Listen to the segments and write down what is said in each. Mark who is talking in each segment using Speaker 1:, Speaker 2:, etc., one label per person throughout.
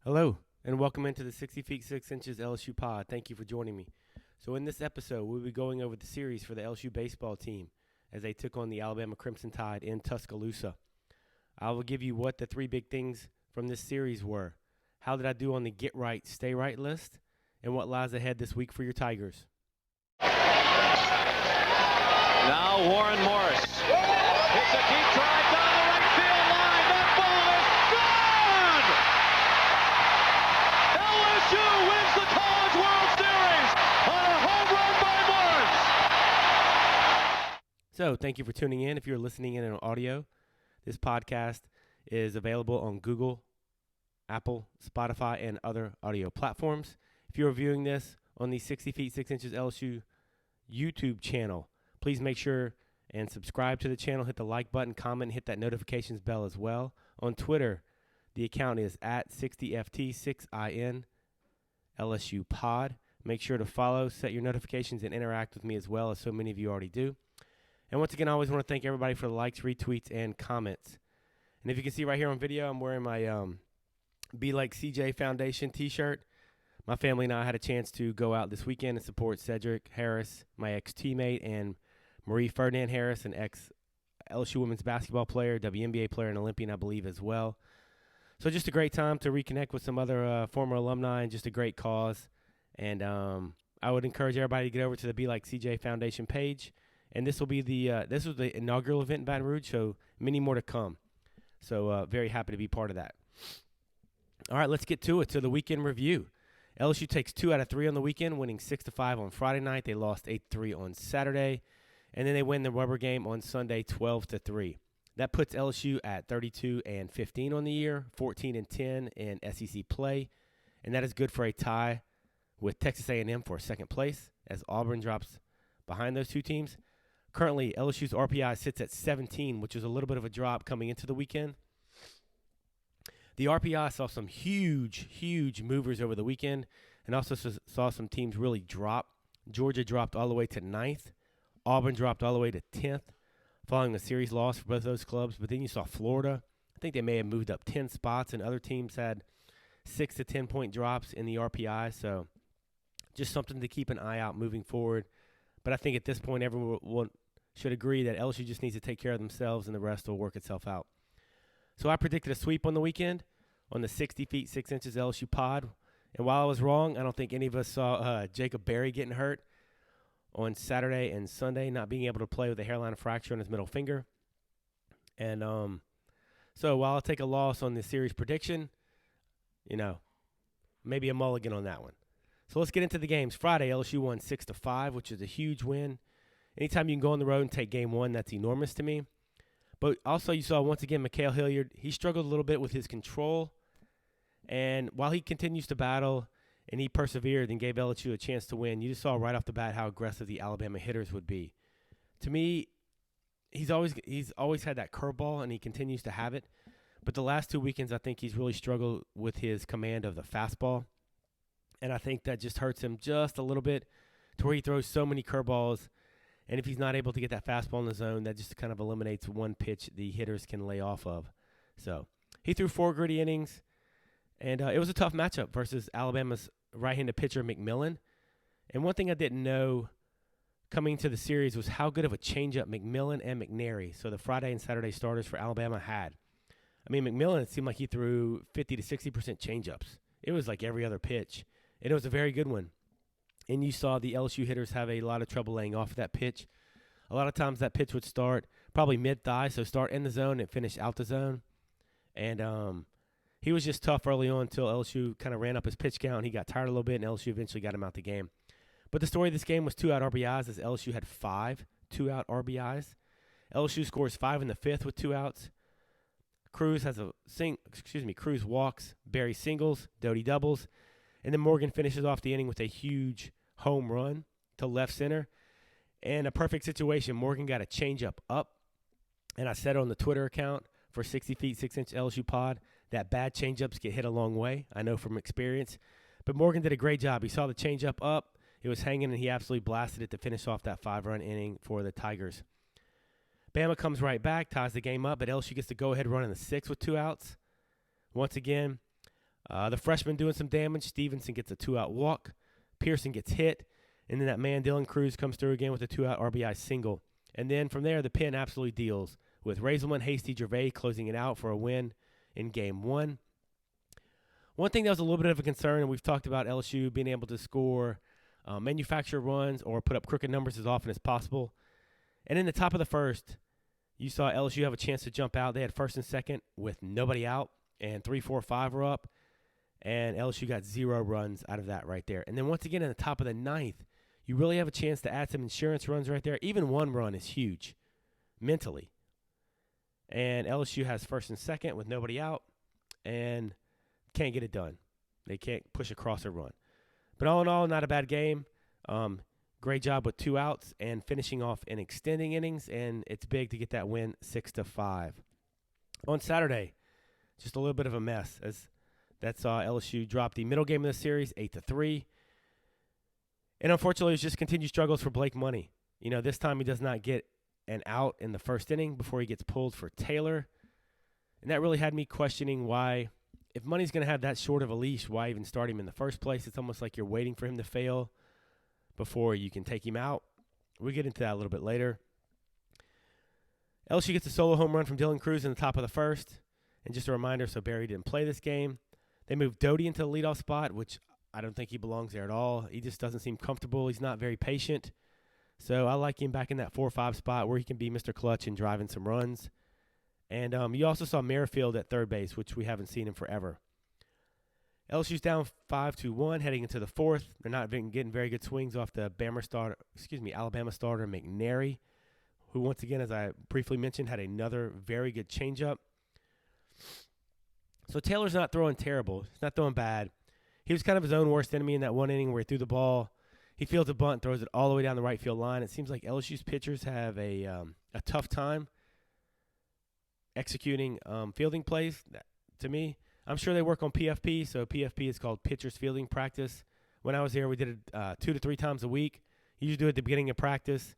Speaker 1: Hello, and welcome into the 60 feet 6 inches LSU pod. Thank you for joining me. So, in this episode, we'll be going over the series for the LSU baseball team as they took on the Alabama Crimson Tide in Tuscaloosa. I will give you what the three big things from this series were. How did I do on the get right, stay right list? And what lies ahead this week for your Tigers.
Speaker 2: Now Warren Morris hits a deep drive down the right field line. That ball is gone! LSU wins the College World Series on a home run by Morris.
Speaker 1: So, thank you for tuning in. If you're listening in on audio, this podcast is available on Google, Apple, Spotify, and other audio platforms. If you're viewing this on the 60 feet 6 inches LSU YouTube channel, please make sure and subscribe to the channel, hit the like button, comment, hit that notifications bell as well. On Twitter, the account is at 60ft6in LSU pod. Make sure to follow, set your notifications, and interact with me as well, as so many of you already do. And once again, I always want to thank everybody for the likes, retweets, and comments. And if you can see right here on video, I'm wearing my Be Like CJ Foundation t-shirt. My family and I had a chance to go out this weekend and support Cedric Harris, my ex-teammate, and Marie Ferdinand Harris, an ex-LSU women's basketball player, WNBA player, and Olympian, I believe, as well. So just a great time to reconnect with some other former alumni and just a great cause. And I would encourage everybody to get over to the Be Like CJ Foundation page. And this will be this was the inaugural event in Baton Rouge, so many more to come. So very happy to be part of that. All right, let's get to it. To the weekend review. LSU takes 2 out of 3 on the weekend, winning 6-5 on Friday night. They lost 8-3 on Saturday, and then they win the rubber game on Sunday, 12-3. That puts LSU at 32-15 on the year, 14-10 in SEC play, and that is good for a tie with Texas A&M for second place, as Auburn drops behind those two teams. Currently, LSU's RPI sits at 17, which is a little bit of a drop coming into the weekend. The RPI saw some huge movers over the weekend and also saw some teams really drop. Georgia dropped all the way to 9th. Auburn dropped all the way to 10th following a series loss for both those clubs. But then you saw Florida. I think they may have moved up 10 spots, and other teams had 6 to 10 point drops in the RPI. So just something to keep an eye out moving forward. But I think at this point everyone should agree that LSU just needs to take care of themselves and the rest will work itself out. So I predicted a sweep on the weekend on the 60 feet 6 inches LSU pod. And while I was wrong, I don't think any of us saw Jacob Berry getting hurt on Saturday and Sunday, not being able to play with a hairline fracture on his middle finger. And so while I'll take a loss on the series prediction, maybe a mulligan on that one. So let's get into the games. Friday, LSU won 6-5, which is a huge win. Anytime you can go on the road and take game one, that's enormous to me. But also you saw, once again, Mikhail Hilliard. He struggled a little bit with his control. And while he continues to battle and he persevered and gave LSU a chance to win, you just saw right off the bat how aggressive the Alabama hitters would be. To me, he's always had that curveball, and he continues to have it. But the last 2 weekends, I think he's really struggled with his command of the fastball. And I think that just hurts him just a little bit to where he throws so many curveballs. And if he's not able to get that fastball in the zone, that just kind of eliminates one pitch the hitters can lay off of. So he threw 4 gritty innings, and it was a tough matchup versus Alabama's right-handed pitcher, McMillan. And one thing I didn't know coming to the series was how good of a changeup McMillan and McNary, so the Friday and Saturday starters for Alabama, had. I mean, McMillan, it seemed like he threw 50 to 60% changeups. It was like every other pitch, and it was a very good one. And you saw the LSU hitters have a lot of trouble laying off that pitch. A lot of times that pitch would start probably mid-thigh, so start in the zone and finish out the zone. And he was just tough early on until LSU kind of ran up his pitch count. He got tired a little bit, and LSU eventually got him out the game. But the story of this game was 2-out RBIs, as LSU had 5 2-out RBIs. LSU scores 5 in the 5th with 2 outs. Cruz Cruz walks, Berry singles, Doty doubles. And then Morgan finishes off the inning with a huge home run to left center. And a perfect situation. Morgan got a changeup up. And I said on the Twitter account for 60 feet 6 inch LSU pod that bad changeups get hit a long way. I know from experience. But Morgan did a great job. He saw the changeup up. It was hanging, and he absolutely blasted it to finish off that 5-run inning for the Tigers. Bama comes right back, ties the game up, but LSU gets the go-ahead run in the 6th with 2 outs. Once again, The freshman doing some damage. Stevenson gets a 2-out walk. Pearson gets hit. And then that man, Dylan Cruz, comes through again with a 2-out RBI single. And then from there, the pen absolutely deals with Razelman, Hasty, Gervais closing it out for a win in Game 1. One thing that was a little bit of a concern, and we've talked about LSU being able to score manufacture runs or put up crooked numbers as often as possible. And in the top of the first, you saw LSU have a chance to jump out. They had first and second with nobody out, and 3, 4, 5 were up. And LSU got 0 runs out of that right there. And then once again, in the top of the ninth, you really have a chance to add some insurance runs right there. Even 1 run is huge mentally. And LSU has first and second with nobody out and can't get it done. They can't push across a run. But all in all, not a bad game. Great job with 2 outs and finishing off in extending innings, and it's big to get that win 6-5. On Saturday, just a little bit of a mess as that saw LSU drop the middle game of the series 8-3. And unfortunately, it's just continued struggles for Blake Money. You know, this time he does not get an out in the first inning before he gets pulled for Taylor. And that really had me questioning why, if Money's going to have that short of a leash, why even start him in the first place? It's almost like you're waiting for him to fail before you can take him out. We'll get into that a little bit later. LSU gets a solo home run from Dylan Cruz in the top of the first. And just a reminder, so Barry didn't play this game. They moved Doty into the leadoff spot, which I don't think he belongs there at all. He just doesn't seem comfortable. He's not very patient. So I like him back in that 4-5 spot where he can be Mr. Clutch and driving some runs. And you also saw Merrifield at third base, which we haven't seen him forever. LSU's down 5-1 heading into the fourth. They're not getting very good swings off the Alabama starter McNary, who once again, as I briefly mentioned, had another very good changeup. So Taylor's not throwing terrible. He's not throwing bad. He was kind of his own worst enemy in that one inning where he threw the ball. He fields a bunt, throws it all the way down the right field line. It seems like LSU's pitchers have a tough time executing fielding plays. To me, I'm sure they work on PFP, so PFP is called Pitchers Fielding Practice. When I was here, we did it 2 to 3 times a week. You usually do it at the beginning of practice.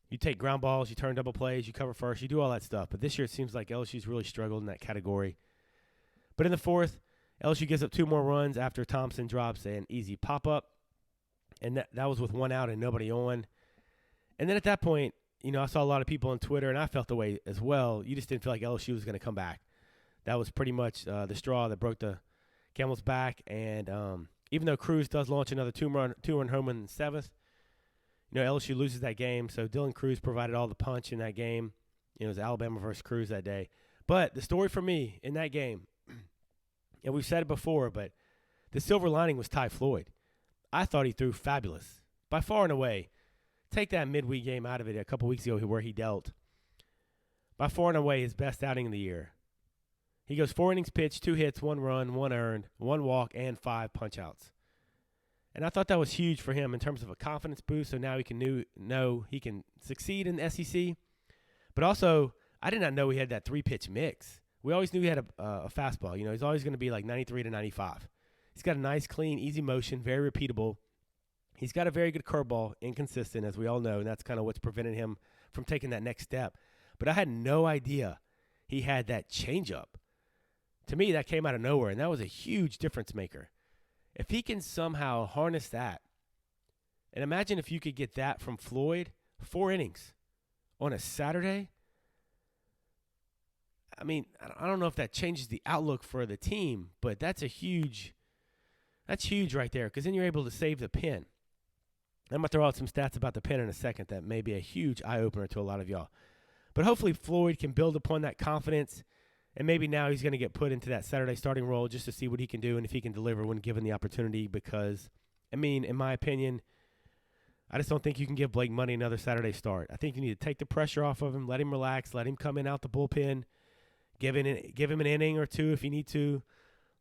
Speaker 1: You take ground balls, you turn double plays, you cover first, you do all that stuff. But this year it seems like LSU's really struggled in that category. But in the fourth, LSU gives up 2 more runs after Thompson drops an easy pop-up. And that was with 1 out and nobody on. And then at that point, you know, I saw a lot of people on Twitter, and I felt the way as well. You just didn't feel like LSU was going to come back. That was pretty much the straw that broke the camel's back. And even though Cruz does launch another two-run home run in the 7th, you know, LSU loses that game. So Dylan Cruz provided all the punch in that game. It was Alabama versus Cruz that day. But the story for me in that game, and we've said it before, but the silver lining was Ty Floyd. I thought he threw fabulous. By far and away, take that midweek game out of it a couple weeks ago where he dealt. By far and away, his best outing of the year. He goes 4 innings pitched, 2 hits, 1 run, 1 earned, 1 walk, and 5 punch-outs. And I thought that was huge for him in terms of a confidence boost, so now he can know he can succeed in the SEC. But also, I did not know he had that 3-pitch mix. We always knew he had a fastball. You know, he's always going to be like 93 to 95. He's got a nice, clean, easy motion, very repeatable. He's got a very good curveball, inconsistent, as we all know, and that's kind of what's preventing him from taking that next step. But I had no idea he had that changeup. To me, that came out of nowhere, and that was a huge difference maker. If he can somehow harness that, and imagine if you could get that from Floyd, 4 innings on a Saturday. I mean, I don't know if that changes the outlook for the team, but that's huge right there, because then you're able to save the pen. I'm going to throw out some stats about the pen in a second that may be a huge eye-opener to a lot of y'all. But hopefully Floyd can build upon that confidence, and maybe now he's going to get put into that Saturday starting role just to see what he can do and if he can deliver when given the opportunity, because, I mean, in my opinion, I just don't think you can give Blake Money another Saturday start. I think you need to take the pressure off of him, let him relax, let him come in out the bullpen, give him an inning or 2 if you need to,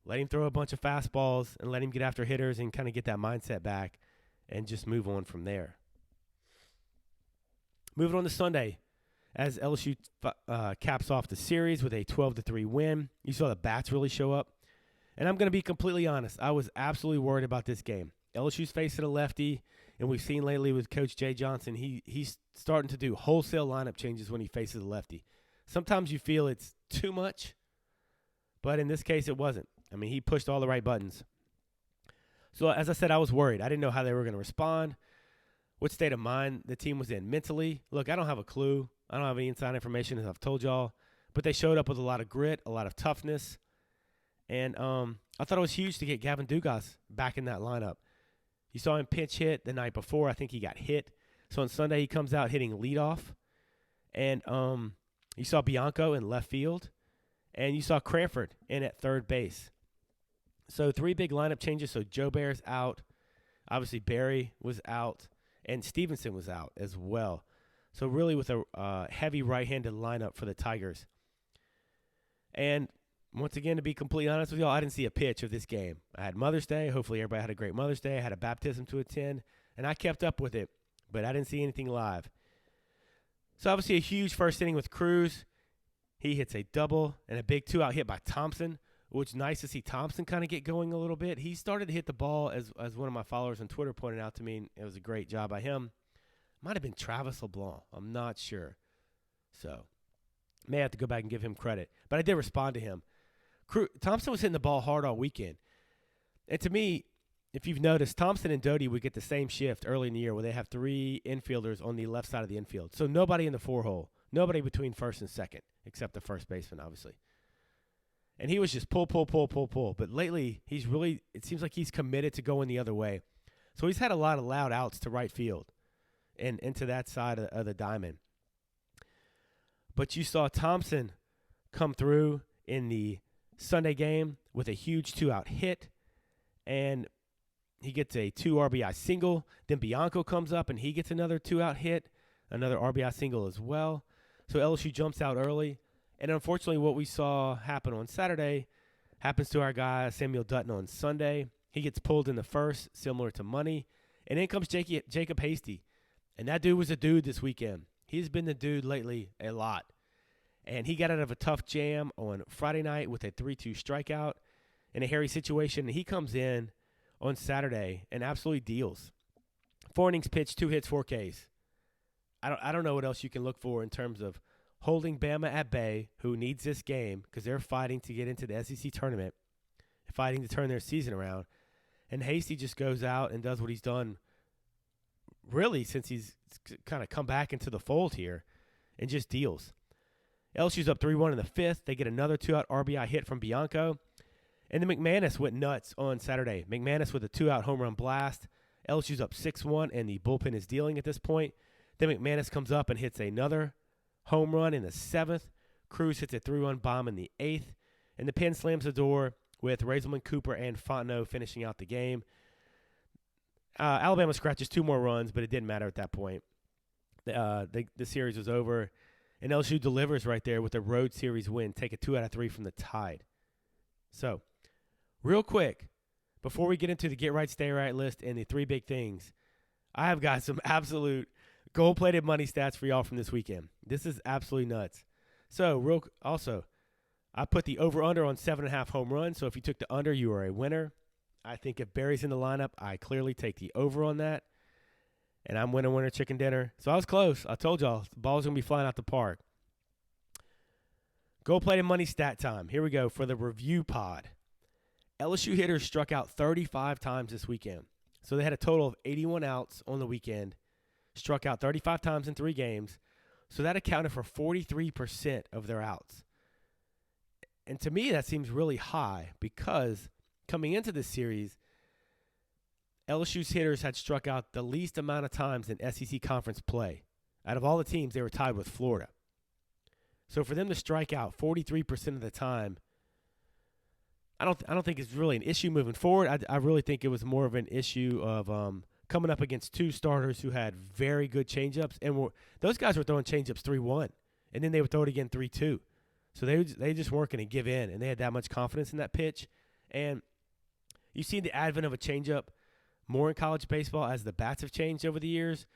Speaker 1: let him throw a bunch of fastballs and let him get after hitters and kind of get that mindset back and just move on from there. Moving on to Sunday, as LSU caps off the series with a 12-3 win. You saw the bats really show up. And I'm going to be completely honest. I was absolutely worried about this game. LSU's facing a lefty, and we've seen lately with Coach Jay Johnson, he's starting to do wholesale lineup changes when he faces a lefty. Sometimes you feel it's too much, but in this case it wasn't. I mean, he pushed all the right buttons. So, as I said, I was worried. I didn't know how they were going to respond, what state of mind the team was in mentally. Look, I don't have a clue. I don't have any inside information, as I've told y'all. But they showed up with a lot of grit, a lot of toughness. And I thought it was huge to get Gavin Dugas back in that lineup. You saw him pinch hit the night before. I think he got hit. So on Sunday, he comes out hitting leadoff. And you saw Bianco in left field. And you saw Cranford in at third base. So 3 big lineup changes. So Joe Bear's out. Obviously, Barry was out. And Stevenson was out as well. So really with a heavy right-handed lineup for the Tigers. And once again, to be completely honest with y'all, I didn't see a pitch of this game. I had Mother's Day. Hopefully everybody had a great Mother's Day. I had a baptism to attend. And I kept up with it. But I didn't see anything live. So obviously a huge first inning with Cruz. He hits a double and a big 2-out hit by Thompson, which is nice to see Thompson kind of get going a little bit. He started to hit the ball, as one of my followers on Twitter pointed out to me, and it was a great job by him. Might have been Travis LeBlanc. I'm not sure. So may have to go back and give him credit. But I did respond to him. Thompson was hitting the ball hard all weekend. And to me, if you've noticed, Thompson and Doty would get the same shift early in the year where they have 3 infielders on the left side of the infield. So nobody in the 4-hole. Nobody between first and second, except the first baseman, obviously. And he was just pull. But lately, it seems like he's committed to going the other way. So he's had a lot of loud outs to right field and into that side of the diamond. But you saw Thompson come through in the Sunday game with a huge 2-out hit. And he gets a 2 RBI single. Then Bianco comes up and he gets another 2-out hit, another RBI single as well. So LSU jumps out early. And unfortunately, what we saw happen on Saturday happens to our guy, Samuel Dutton, on Sunday. He gets pulled in the first, similar to Money. And in comes Jacob Hasty. And that dude was a dude this weekend. He's been the dude lately a lot. And he got out of a tough jam on Friday night with a 3-2 strikeout in a hairy situation. And he comes in on Saturday and absolutely deals. 4 innings pitched, 2 hits, 4 Ks. I don't know what else you can look for in terms of holding Bama at bay, who needs this game because they're fighting to get into the SEC tournament, fighting to turn their season around. And Hasty just goes out and does what he's done really since he's kind of come back into the fold here and just deals. LSU's up 3-1 in the 5th. They get another 2-out RBI hit from Bianco. And then McManus went nuts on Saturday. McManus with a 2-out home run blast. LSU's up 6-1, and the bullpen is dealing at this point. Then McManus comes up and hits another home run in the 7th. Cruz hits a 3-run bomb in the 8th. And the pen slams the door with Razelman, Cooper, and Fontenot finishing out the game. Alabama scratches 2 more runs, but it didn't matter at that point. The series was over. And LSU delivers right there with a road series win. Take a 2 out of 3 from the Tide. So, real quick, before we get into the Get Right, Stay Right list and the 3 big things, I have got some absolute gold-plated money stats for y'all from this weekend. This is absolutely nuts. So, also, I put the over-under on 7.5 home runs. So, if you took the under, you are a winner. I think if Barry's in the lineup, I clearly take the over on that. And I'm winner, chicken dinner. So, I was close. I told y'all, the ball's going to be flying out the park. Gold-plated money stat time. Here we go for the review pod. LSU hitters struck out 35 times this weekend. So they had a total of 81 outs on the weekend, struck out 35 times in 3 games. So that accounted for 43% of their outs. And to me, that seems really high because coming into this series, LSU's hitters had struck out the least amount of times in SEC conference play. Out of all the teams, they were tied with Florida. So for them to strike out 43% of the time, I don't think it's really an issue moving forward. I really think it was more of an issue of coming up against 2 starters who had very good changeups, and those guys were throwing changeups 3-1, and then they would throw it again 3-2. So they just weren't going to give in, and they had that much confidence in that pitch. And you see the advent of a changeup more in college baseball as the bats have changed over the years.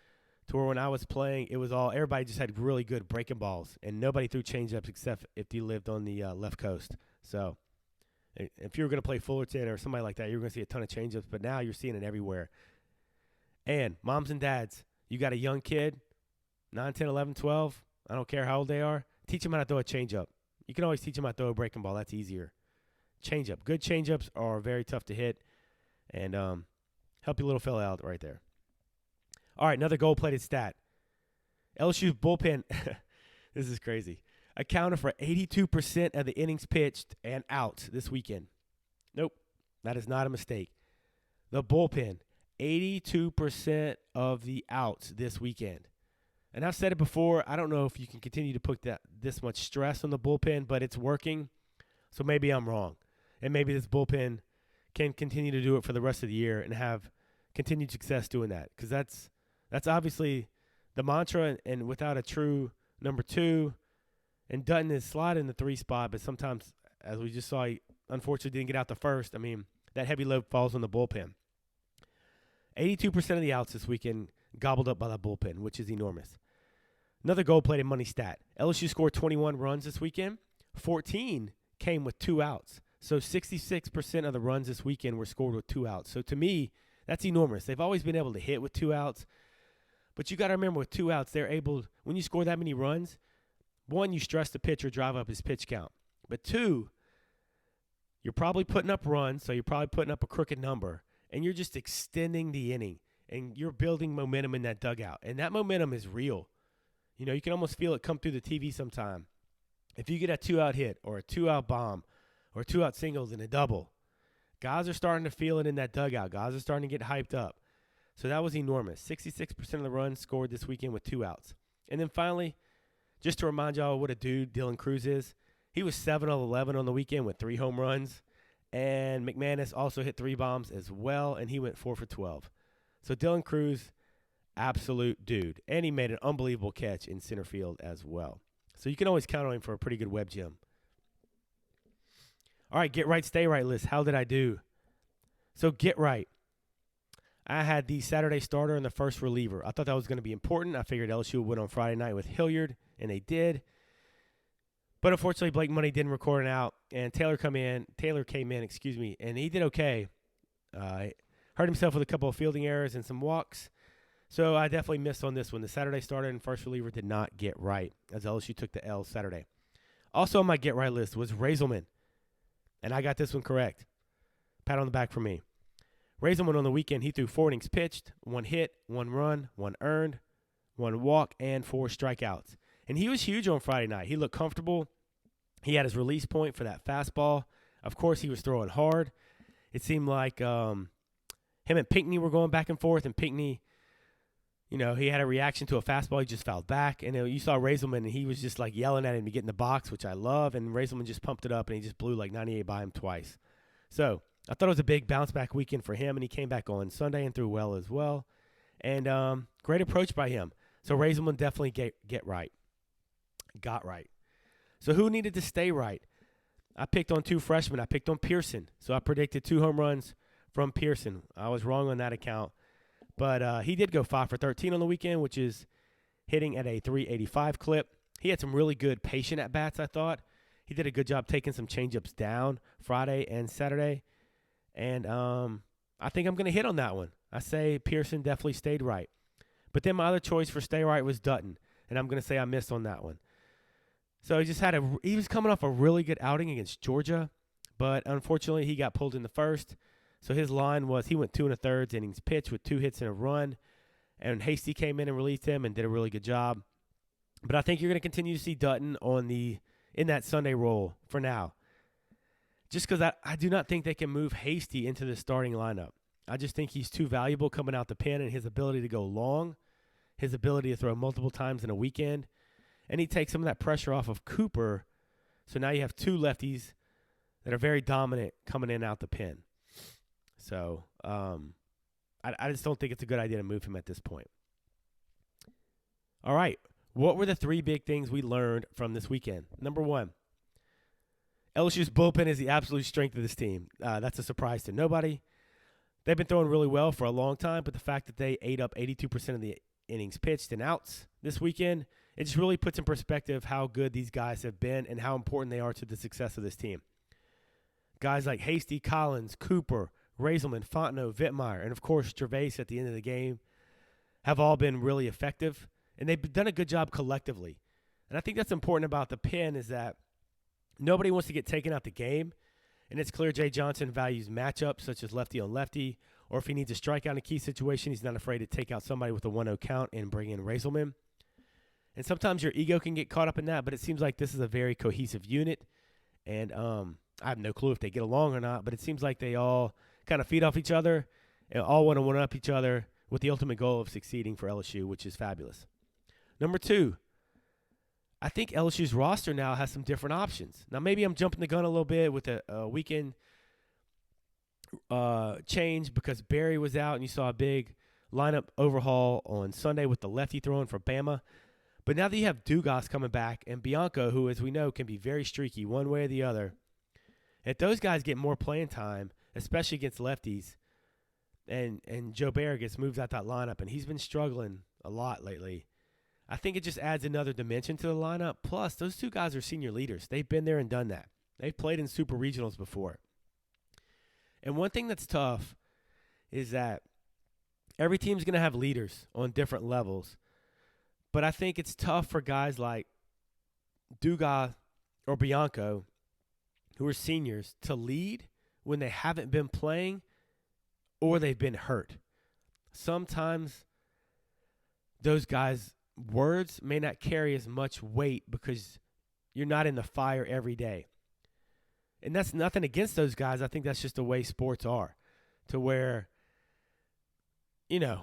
Speaker 1: To where when I was playing, it was everybody just had really good breaking balls, and nobody threw changeups except if you lived on the left coast. So if you were going to play Fullerton or somebody like that, you were going to see a ton of changeups, but now you're seeing it everywhere. And moms and dads, you got a young kid, 9, 10, 11, 12, I don't care how old they are, teach them how to throw a changeup. You can always teach them how to throw a breaking ball. That's easier. changeup. Good changeups are very tough to hit, and help your little fella out right there. All right, another gold-plated stat. LSU's bullpen, this is crazy, accounted for 82% of the innings pitched and outs this weekend. Nope, that is not a mistake. The bullpen, 82% of the outs this weekend. And I've said it before, I don't know if you can continue to put this much stress on the bullpen, but it's working, so maybe I'm wrong. And maybe this bullpen can continue to do it for the rest of the year and have continued success doing that, because that's obviously the mantra, and without a true number 2, and Dutton is sliding in the 3 spot, but sometimes, as we just saw, he unfortunately didn't get out the first. I mean, that heavy load falls on the bullpen. 82% of the outs this weekend gobbled up by the bullpen, which is enormous. Another gold-plated money stat. LSU scored 21 runs this weekend. 14 came with 2 outs. So 66% of the runs this weekend were scored with 2 outs. So to me, that's enormous. They've always been able to hit with 2 outs. But you got to remember, with 2 outs, they're able, when you score that many runs, 1, you stress the pitcher, drive up his pitch count. But 2, you're probably putting up runs, so you're probably putting up a crooked number, and you're just extending the inning, and you're building momentum in that dugout. And that momentum is real. You know, you can almost feel it come through the TV sometime. If you get a 2-out hit or a 2-out bomb or 2-out singles and a double, guys are starting to feel it in that dugout. Guys are starting to get hyped up. So that was enormous. 66% of the runs scored this weekend with 2 outs. And then finally, just to remind y'all what a dude Dylan Cruz is, he was 7 of 11 on the weekend with 3 home runs. And McManus also hit 3 bombs as well, and he went 4 for 12. So Dylan Cruz, absolute dude. And he made an unbelievable catch in center field as well. So you can always count on him for a pretty good web gem. All right, get right, stay right list. How did I do? So get right. I had the Saturday starter and the first reliever. I thought that was going to be important. I figured LSU would win on Friday night with Hilliard, and they did. But unfortunately, Blake Money didn't record it out, and Taylor came in, and he did okay. Hurt himself with a couple of fielding errors and some walks. So I definitely missed on this one. The Saturday starter and first reliever did not get right, as LSU took the L Saturday. Also on my get right list was Razelman, and I got this one correct. Pat on the back for me. Razelman on the weekend, he threw 4 innings pitched, 1 hit, 1 run, 1 earned, 1 walk, and 4 strikeouts. And he was huge on Friday night. He looked comfortable. He had his release point for that fastball. Of course, he was throwing hard. It seemed like him and Pinckney were going back and forth, and Pinckney, you know, he had a reaction to a fastball. He just fouled back. And you saw Razelman, and he was just like yelling at him to get in the box, which I love. And Razelman just pumped it up, and he just blew like 98 by him twice. So I thought it was a big bounce-back weekend for him, and he came back on Sunday and threw well as well. And great approach by him. So Razelman definitely got right. So who needed to stay right? I picked on 2 freshmen. I picked on Pearson. So I predicted 2 home runs from Pearson. I was wrong on that account. But he did go 5 for 13 on the weekend, which is hitting at a 385 clip. He had some really good patient at-bats, I thought. He did a good job taking some changeups down Friday and Saturday. And I think I'm going to hit on that one. I say Pearson definitely stayed right. But then my other choice for stay right was Dutton. And I'm going to say I missed on that one. So he was coming off a really good outing against Georgia. But unfortunately, he got pulled in the first. So his line was he went 2 1/3 innings pitched with 2 hits and a run. And Hasty came in and released him and did a really good job. But I think you're going to continue to see Dutton in that Sunday role for now. Just because I do not think they can move Hasty into the starting lineup. I just think he's too valuable coming out the pen, and his ability to go long, his ability to throw multiple times in a weekend, and he takes some of that pressure off of Cooper. So now you have 2 lefties that are very dominant coming in and out the pen. So I just don't think it's a good idea to move him at this point. All right. What were the 3 big things we learned from this weekend? Number 1, LSU's bullpen is the absolute strength of this team. That's a surprise to nobody. They've been throwing really well for a long time, but the fact that they ate up 82% of the innings pitched and outs this weekend, it just really puts in perspective how good these guys have been and how important they are to the success of this team. Guys like Hasty, Collins, Cooper, Razelman, Fontenot, Vittmeyer, and, of course, Gervais at the end of the game have all been really effective, and they've done a good job collectively. And I think that's important about the pen is that nobody wants to get taken out the game, And it's clear Jay Johnson values matchups such as lefty on lefty, or if he needs a strikeout in a key situation, he's not afraid to take out somebody with a 1-0 count and bring in Razelman. And sometimes your ego can get caught up in that, but it seems like this is a very cohesive unit. And I have no clue if they get along or not, but it seems like they all kind of feed off each other and all want to one-up each other with the ultimate goal of succeeding for LSU, which is fabulous. Number 2, I think LSU's roster now has some different options. Now, maybe I'm jumping the gun a little bit with a weekend change because Barry was out and you saw a big lineup overhaul on Sunday with the lefty throwing for Bama. But now that you have Dugas coming back and Bianco, who, as we know, can be very streaky one way or the other, if those guys get more playing time, especially against lefties, and Joe Barry gets moved out that lineup, and he's been struggling a lot lately, I think it just adds another dimension to the lineup. Plus, those 2 guys are senior leaders. They've been there and done that. They've played in super regionals before. And one thing that's tough is that every team's going to have leaders on different levels. But I think it's tough for guys like Dugas or Bianco, who are seniors, to lead when they haven't been playing or they've been hurt. Sometimes those guys' words may not carry as much weight because you're not in the fire every day. And that's nothing against those guys. I think that's just the way sports are, to where, you know,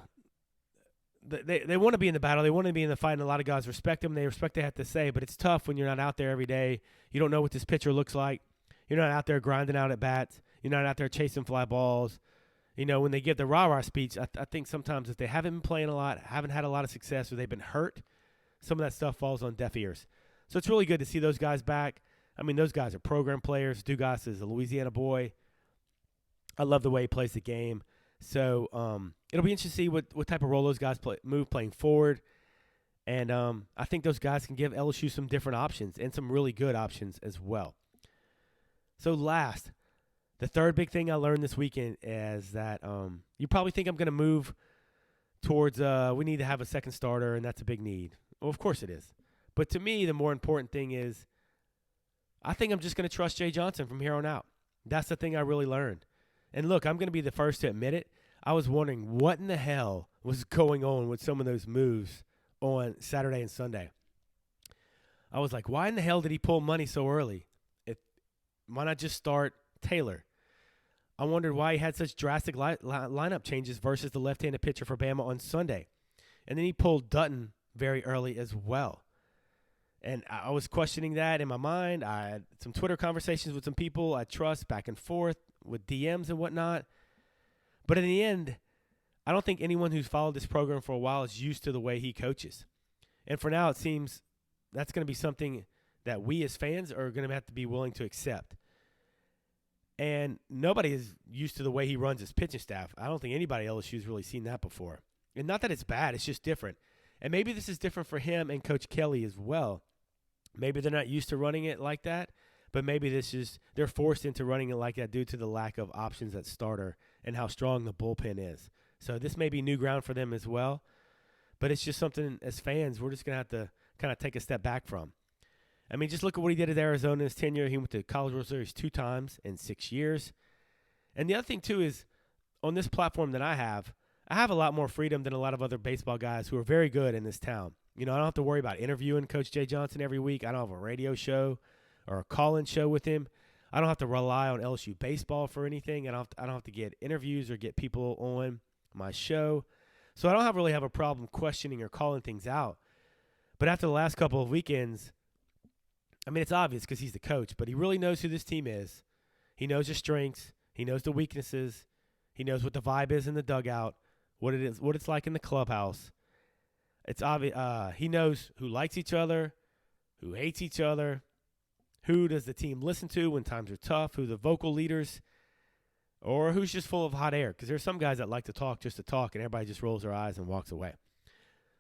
Speaker 1: they want to be in the battle. They want to be in the fight, and a lot of guys respect them. They respect what they have to say, but it's tough when you're not out there every day. You don't know what this pitcher looks like. You're not out there grinding out at bats. You're not out there chasing fly balls. You know, when they give the rah-rah speech, I think sometimes if they haven't been playing a lot, haven't had a lot of success, or they've been hurt, some of that stuff falls on deaf ears. So it's really good to see those guys back. I mean, those guys are program players. Dugas is a Louisiana boy. I love the way he plays the game. So it'll be interesting to see what type of role those guys playing forward. And I think those guys can give LSU some different options and some really good options as well. So last, the third big thing I learned this weekend is that you probably think I'm going to move towards we need to have a second starter, and that's a big need. Well, of course it is. But to me, the more important thing is I think I'm just going to trust Jay Johnson from here on out. That's the thing I really learned. And look, I'm going to be the first to admit it. I was wondering what in the hell was going on with some of those moves on Saturday and Sunday. I was like, why in the hell did he pull money so early? Why not just start Taylor? I wondered why he had such drastic lineup changes versus the left-handed pitcher for Bama on Sunday. And then he pulled Dutton very early as well. And I was questioning that in my mind. I had some Twitter conversations with some people I trust back and forth with DMs and whatnot. But in the end, I don't think anyone who's followed this program for a while is used to the way he coaches. And for now, it seems that's going to be something that we as fans are going to have to be willing to accept. And nobody is used to the way he runs his pitching staff. I don't think anybody at LSU has really seen that before. And not that it's bad, it's just different. And maybe this is different for him and Coach Kelly as well. Maybe they're not used to running it like that, but maybe they're forced into running it like that due to the lack of options at starter and how strong the bullpen is. So this may be new ground for them as well, but it's just something as fans we're just going to have to kind of take a step back from. I mean, just look at what he did at Arizona in his tenure. He went to College World Series 2 times in 6 years. And the other thing, too, is on this platform that I have a lot more freedom than a lot of other baseball guys who are very good in this town. You know, I don't have to worry about interviewing Coach Jay Johnson every week. I don't have a radio show or a call-in show with him. I don't have to rely on LSU baseball for anything. I don't have to get interviews or get people on my show. So I don't really have a problem questioning or calling things out. But after the last couple of weekends, I mean, it's obvious because he's the coach, but he really knows who this team is. He knows the strengths. He knows the weaknesses. He knows what the vibe is in the dugout, what it is, what it's like in the clubhouse. It's obvious. He knows who likes each other, who hates each other, who does the team listen to when times are tough, who the vocal leaders, or who's just full of hot air. Because there's some guys that like to talk just to talk, and everybody just rolls their eyes and walks away.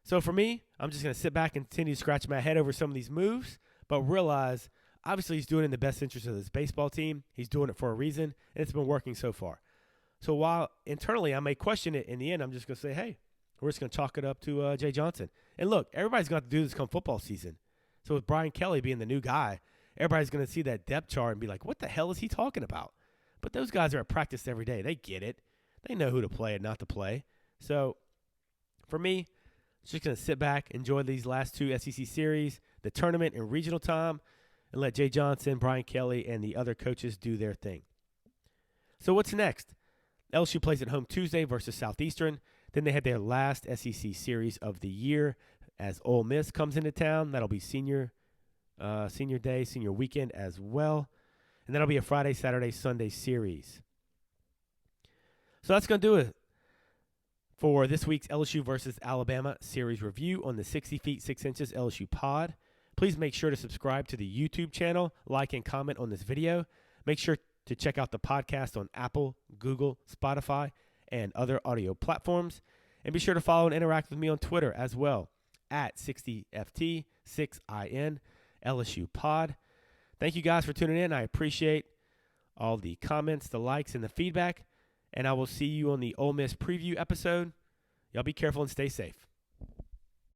Speaker 1: So for me, I'm just going to sit back and continue to scratch my head over some of these moves, but realize obviously he's doing it in the best interest of his baseball team. He's doing it for a reason, and it's been working so far. So while internally I may question it, in the end I'm just going to say, hey, we're just going to chalk it up to Jay Johnson. And look, everybody's going to have to do this come football season. So with Brian Kelly being the new guy, everybody's going to see that depth chart and be like, what the hell is he talking about? But those guys are at practice every day. They get it. They know who to play and not to play. So for me, just going to sit back, enjoy these last two SEC series, the tournament and regional time, and let Jay Johnson, Brian Kelly, and the other coaches do their thing. So what's next? LSU plays at home Tuesday versus Southeastern. Then they had their last SEC series of the year as Ole Miss comes into town. That'll be senior day, senior weekend as well. And that'll be a Friday, Saturday, Sunday series. So that's going to do it for this week's LSU versus Alabama series review on the 60 feet 6 inches LSU pod. Please make sure to subscribe to the YouTube channel, like and comment on this video. Make sure to check out the podcast on Apple, Google, Spotify, and other audio platforms. And be sure to follow and interact with me on Twitter as well at 60FT6IN LSU pod. Thank you guys for tuning in. I appreciate all the comments, the likes, and the feedback. And I will see you on the Ole Miss preview episode. Y'all be careful and stay safe.